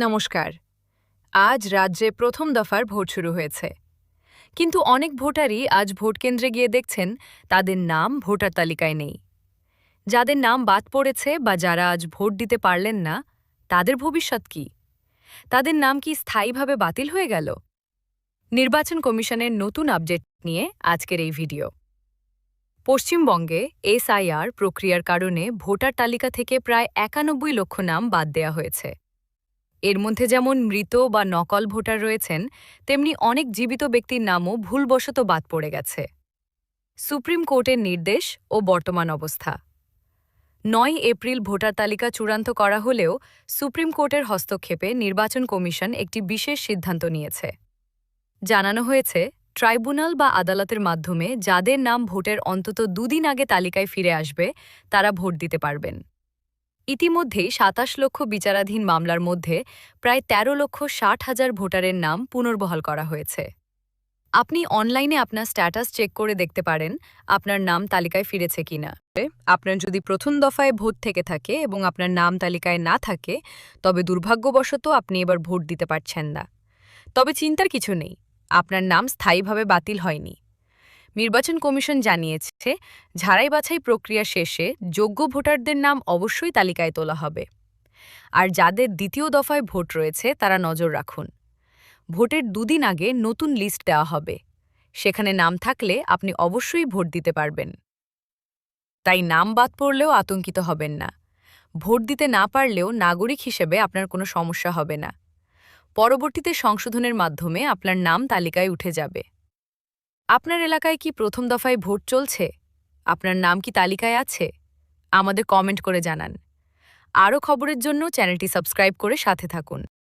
নমস্কার। আজ রাজ্যে প্রথম দফার ভোট শুরু হয়েছে, কিন্তু অনেক ভোটারই আজ ভোট কেন্দ্রে গিয়ে দেখছেন তাদের নাম ভোটার তালিকায় নেই। যাদের নাম বাদ পড়েছে বা যারা আজ ভোট দিতে পারলেন না, তাদের ভবিষ্যৎ কি? তাদের নাম কি স্থায়ীভাবে বাতিল হয়ে গেল? নির্বাচন কমিশনের নতুন আপডেট নিয়ে আজকের এই ভিডিও। পশ্চিমবঙ্গে এসআইআর প্রক্রিয়ার কারণে ভোটার তালিকা থেকে প্রায় ৯১ লক্ষ নাম বাদ দেওয়া হয়েছে। এর মধ্যে যেমন মৃত বা নকল ভোটার রয়েছেন, তেমনি অনেক জীবিত ব্যক্তির নামও ভুলবশত বাদ পড়ে গেছে। সুপ্রিম কোর্টের নির্দেশ ও বর্তমান অবস্থা। ৯ এপ্রিল ভোটার তালিকা চূড়ান্ত করা হলেও সুপ্রিম কোর্টের হস্তক্ষেপে নির্বাচন কমিশন একটি বিশেষ সিদ্ধান্ত নিয়েছে। জানানো হয়েছে, ট্রাইব্যুনাল বা আদালতের মাধ্যমে যাদের নাম ভোটের অন্তত ২ দিন আগে তালিকায় ফিরে আসবে, তারা ভোট দিতে পারবেন। ইতিমধ্যেই ২৭ লক্ষ বিচারাধীন মামলার মধ্যে প্রায় ১৩,৬০,০০০ ভোটারের নাম পুনর্বহাল করা হয়েছে। আপনি অনলাইনে আপনার স্ট্যাটাস চেক করে দেখতে পারেন আপনার নাম তালিকায় ফিরেছে কিনা। আপনার যদি প্রথম দফায় ভোট থেকে থাকে এবং আপনার নাম তালিকায় না থাকে, তবে দুর্ভাগ্যবশত আপনি এবার ভোট দিতে পারছেন না। তবে চিন্তার কিছু নেই, আপনার নাম স্থায়ীভাবে বাতিল হয়নি। নির্বাচন কমিশন জানিয়েছে, ঝাড়াই বাছাই প্রক্রিয়া শেষে যোগ্য ভোটারদের নাম অবশ্যই তালিকায় তোলা হবে। আর যাদের দ্বিতীয় দফায় ভোট রয়েছে তারা নজর রাখুন। ভোটের ২ দিন আগে নতুন লিস্ট দেওয়া হবে। সেখানে নাম থাকলে আপনি অবশ্যই ভোট দিতে পারবেন। তাই নাম বাদ পড়লেও আতঙ্কিত হবেন না। ভোট দিতে না পারলেও নাগরিক হিসেবে আপনার কোনো সমস্যা হবে না। পরবর্তীতে সংশোধনের মাধ্যমে আপনার নাম তালিকায় উঠে যাবে। আপনার এলাকায় কি প্রথম দফায় ভোট চলছে? আপনার নাম কি তালিকায় আছে? আমাদের কমেন্ট করে জানান। আরও খবরের জন্য চ্যানেলটি সাবস্ক্রাইব করে সাথে থাকুন।